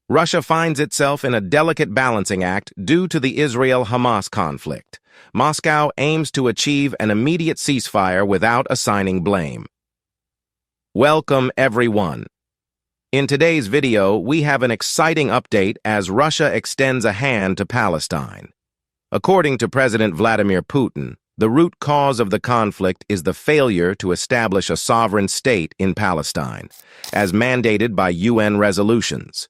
Russia finds itself in a delicate balancing act due to the Israel-Hamas conflict. Moscow aims to achieve an immediate ceasefire without assigning blame. Welcome, everyone. In today's video, we have an exciting update as Russia extends a hand to Palestine. According to President Vladimir Putin, the root cause of the conflict is the failure to establish a sovereign state in Palestine, as mandated by UN resolutions.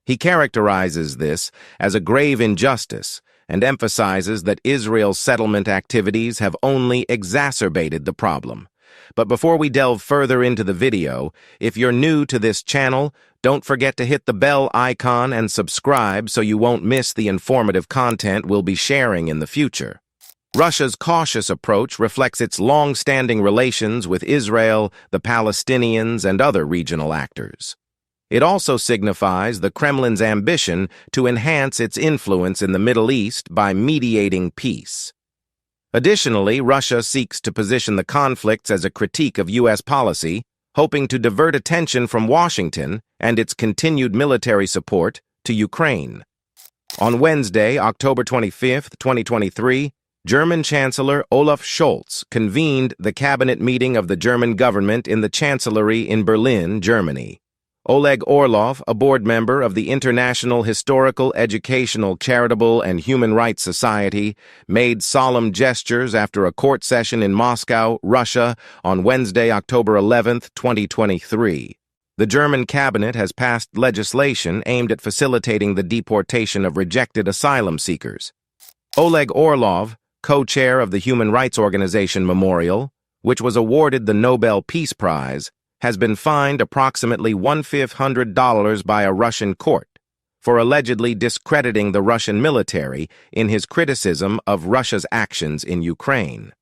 He characterizes this as a grave injustice and emphasizes that Israel's settlement activities have only exacerbated the problem. But before we delve further into the video, if you're new to this channel, don't forget to hit the bell icon and subscribe so you won't miss the informative content we'll be sharing in the future. Russia's cautious approach reflects its long-standing relations with Israel, the Palestinians, and other regional actors. It also signifies the Kremlin's ambition to enhance its influence in the Middle East by mediating peace. Additionally, Russia seeks to position the conflicts as a critique of U.S. policy, hoping to divert attention from Washington and its continued military support to Ukraine. On Wednesday, October 25, 2023, German Chancellor Olaf Scholz convened the cabinet meeting of the German government in the Chancellery in Berlin, Germany. Oleg Orlov, a board member of the International Historical, Educational, Charitable, and Human Rights Society, made solemn gestures after a court session in Moscow, Russia, on Wednesday, October 11, 2023. The German cabinet has passed legislation aimed at facilitating the deportation of rejected asylum seekers. Oleg Orlov, co-chair of the human rights organization Memorial, which was awarded the Nobel Peace Prize, has been fined approximately $1,500 by a Russian court for allegedly discrediting the Russian military in his criticism of Russia's actions in Ukraine.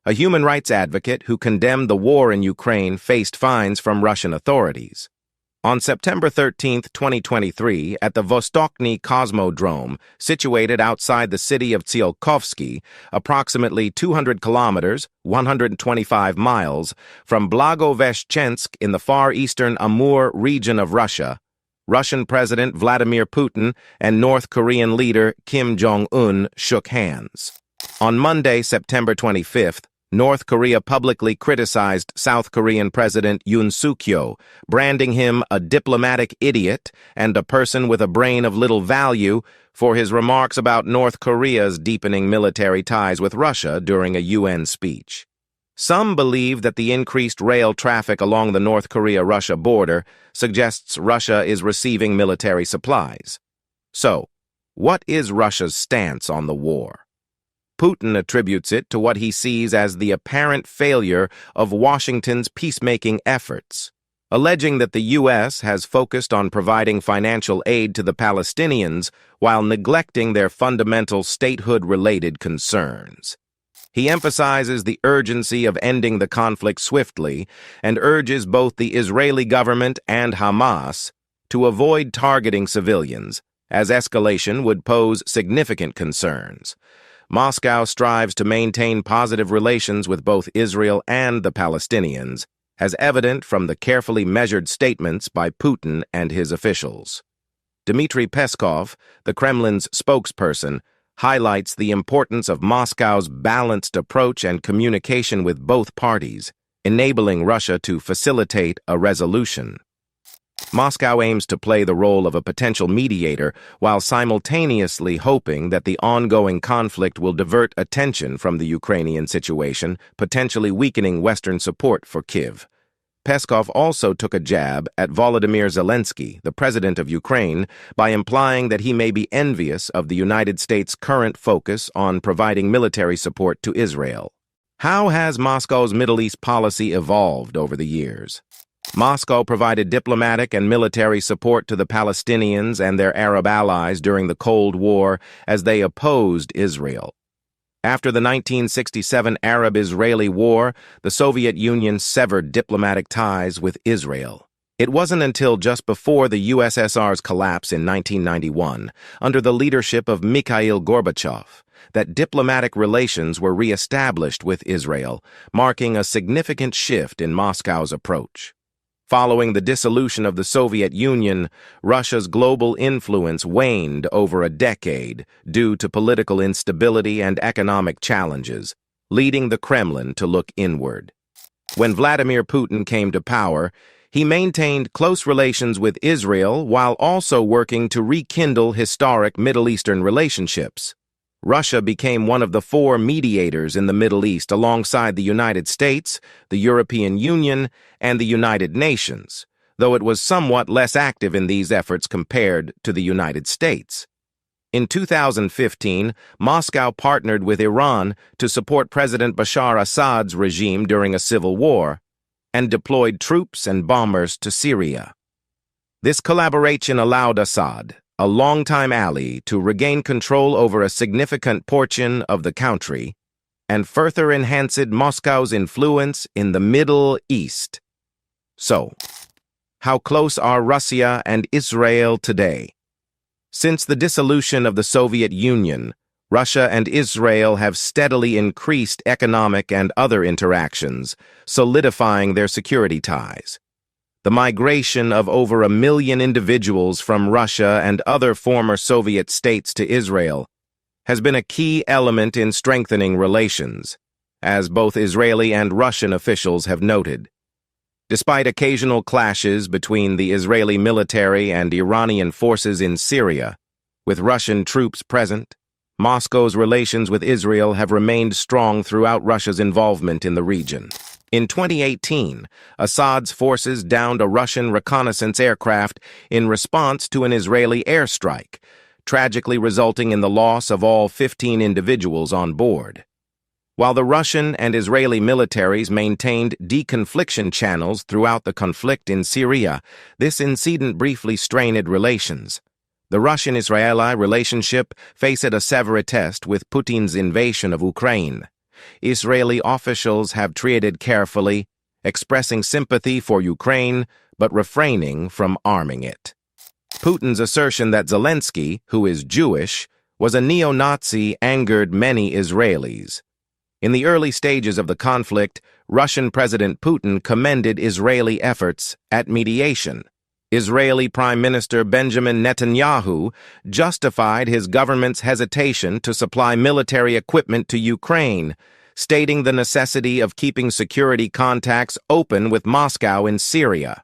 A human rights advocate who condemned the war in Ukraine faced fines from Russian authorities. On September 13, 2023, at the Vostochny Cosmodrome, situated outside the city of Tsiolkovsky, approximately 200 kilometers, 125 miles, from Blagoveshchensk in the far eastern Amur region of Russia, Russian President Vladimir Putin and North Korean leader Kim Jong-un shook hands. On Monday, September 25th, North Korea publicly criticized South Korean President Yoon Suk-yeol, branding him a diplomatic idiot and a person with a brain of little value for his remarks about North Korea's deepening military ties with Russia during a UN speech. Some believe that the increased rail traffic along the North Korea-Russia border suggests Russia is receiving military supplies. So, what is Russia's stance on the war? Putin attributes it to what he sees as the apparent failure of Washington's peacemaking efforts, alleging that the U.S. has focused on providing financial aid to the Palestinians while neglecting their fundamental statehood-related concerns. He emphasizes the urgency of ending the conflict swiftly and urges both the Israeli government and Hamas to avoid targeting civilians, as escalation would pose significant concerns. Moscow strives to maintain positive relations with both Israel and the Palestinians, as evident from the carefully measured statements by Putin and his officials. Dmitry Peskov, the Kremlin's spokesperson, highlights the importance of Moscow's balanced approach and communication with both parties, enabling Russia to facilitate a resolution. Moscow aims to play the role of a potential mediator while simultaneously hoping that the ongoing conflict will divert attention from the Ukrainian situation, potentially weakening Western support for Kyiv. Peskov also took a jab at Volodymyr Zelensky, the president of Ukraine, by implying that he may be envious of the United States' current focus on providing military support to Israel. How has Moscow's Middle East policy evolved over the years? Moscow provided diplomatic and military support to the Palestinians and their Arab allies during the Cold War as they opposed Israel. After the 1967 Arab-Israeli War, the Soviet Union severed diplomatic ties with Israel. It wasn't until just before the USSR's collapse in 1991, under the leadership of Mikhail Gorbachev, that diplomatic relations were re-established with Israel, marking a significant shift in Moscow's approach. Following the dissolution of the Soviet Union, Russia's global influence waned over a decade due to political instability and economic challenges, leading the Kremlin to look inward. When Vladimir Putin came to power, he maintained close relations with Israel while also working to rekindle historic Middle Eastern relationships. Russia became one of the four mediators in the Middle East alongside the United States, the European Union, and the United Nations, though it was somewhat less active in these efforts compared to the United States. In 2015, Moscow partnered with Iran to support President Bashar Assad's regime during a civil war and deployed troops and bombers to Syria. This collaboration allowed Assad, a longtime ally, to regain control over a significant portion of the country and further enhanced Moscow's influence in the Middle East. So, how close are Russia and Israel today? Since the dissolution of the Soviet Union, Russia and Israel have steadily increased economic and other interactions, solidifying their security ties. The migration of over 1 million individuals from Russia and other former Soviet states to Israel has been a key element in strengthening relations, as both Israeli and Russian officials have noted. Despite occasional clashes between the Israeli military and Iranian forces in Syria, with Russian troops present, Moscow's relations with Israel have remained strong throughout Russia's involvement in the region. In 2018, Assad's forces downed a Russian reconnaissance aircraft in response to an Israeli airstrike, tragically resulting in the loss of all 15 individuals on board. While the Russian and Israeli militaries maintained deconfliction channels throughout the conflict in Syria, this incident briefly strained relations. The Russian-Israeli relationship faced a severe test with Putin's invasion of Ukraine. Israeli officials have treated carefully, expressing sympathy for Ukraine but refraining from arming it. Putin's assertion that Zelensky, who is Jewish, was a neo-Nazi angered many Israelis. In the early stages of the conflict, Russian President Putin commended Israeli efforts at mediation. Israeli Prime Minister Benjamin Netanyahu justified his government's hesitation to supply military equipment to Ukraine, stating the necessity of keeping security contacts open with Moscow in Syria.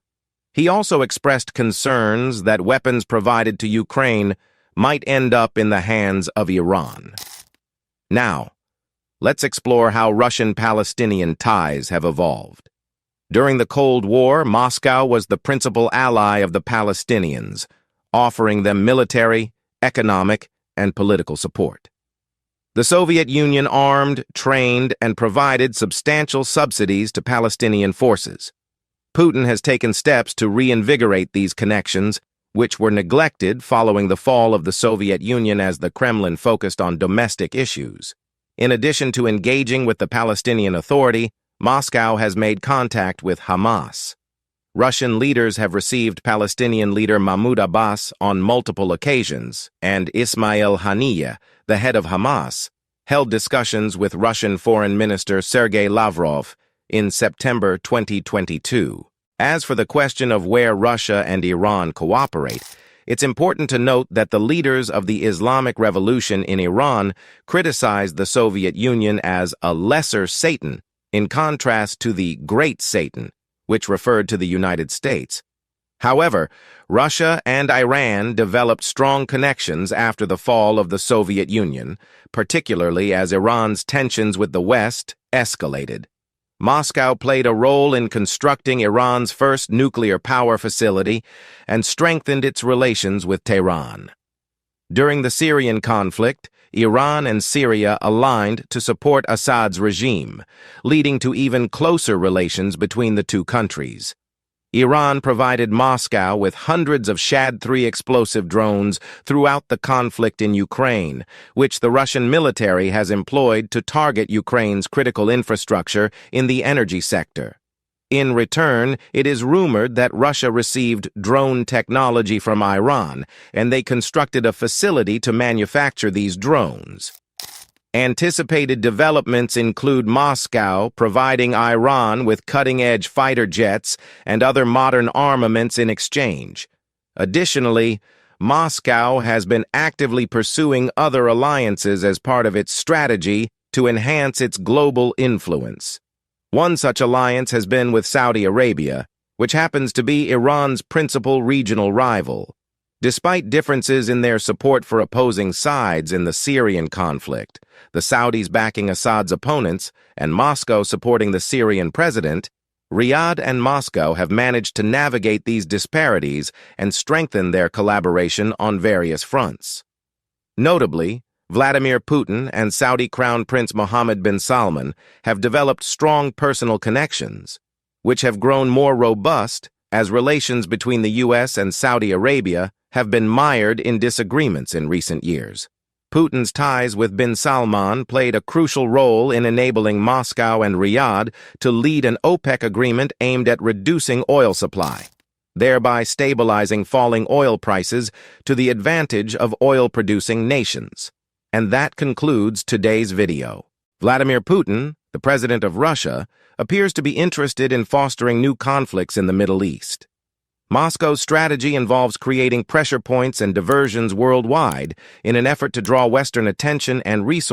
He also expressed concerns that weapons provided to Ukraine might end up in the hands of Iran. Now, let's explore how Russian-Palestinian ties have evolved. During the Cold War, Moscow was the principal ally of the Palestinians, offering them military, economic, and political support. The Soviet Union armed, trained, and provided substantial subsidies to Palestinian forces. Putin has taken steps to reinvigorate these connections, which were neglected following the fall of the Soviet Union as the Kremlin focused on domestic issues. In addition to engaging with the Palestinian Authority, Moscow has made contact with Hamas. Russian leaders have received Palestinian leader Mahmoud Abbas on multiple occasions, and Ismail Haniyeh, the head of Hamas, held discussions with Russian Foreign Minister Sergei Lavrov in September 2022. As for the question of where Russia and Iran cooperate, it's important to note that the leaders of the Islamic Revolution in Iran criticized the Soviet Union as a lesser Satan, in contrast to the Great Satan, which referred to the United States. However, Russia and Iran developed strong connections after the fall of the Soviet Union, particularly as Iran's tensions with the West escalated. Moscow played a role in constructing Iran's first nuclear power facility and strengthened its relations with Tehran. During the Syrian conflict, Iran and Syria aligned to support Assad's regime, leading to even closer relations between the two countries. Iran provided Moscow with hundreds of Shad-3 explosive drones throughout the conflict in Ukraine, which the Russian military has employed to target Ukraine's critical infrastructure in the energy sector. In return, it is rumored that Russia received drone technology from Iran, and they constructed a facility to manufacture these drones. Anticipated developments include Moscow providing Iran with cutting-edge fighter jets and other modern armaments in exchange. Additionally, Moscow has been actively pursuing other alliances as part of its strategy to enhance its global influence. One such alliance has been with Saudi Arabia, which happens to be Iran's principal regional rival. Despite differences in their support for opposing sides in the Syrian conflict, the Saudis backing Assad's opponents and Moscow supporting the Syrian president, Riyadh and Moscow have managed to navigate these disparities and strengthen their collaboration on various fronts. Notably, Vladimir Putin and Saudi Crown Prince Mohammed bin Salman have developed strong personal connections, which have grown more robust as relations between the U.S. and Saudi Arabia have been mired in disagreements in recent years. Putin's ties with bin Salman played a crucial role in enabling Moscow and Riyadh to lead an OPEC agreement aimed at reducing oil supply, thereby stabilizing falling oil prices to the advantage of oil-producing nations. And that concludes today's video. Vladimir Putin, the president of Russia, appears to be interested in fostering new conflicts in the Middle East. Moscow's strategy involves creating pressure points and diversions worldwide in an effort to draw Western attention and resources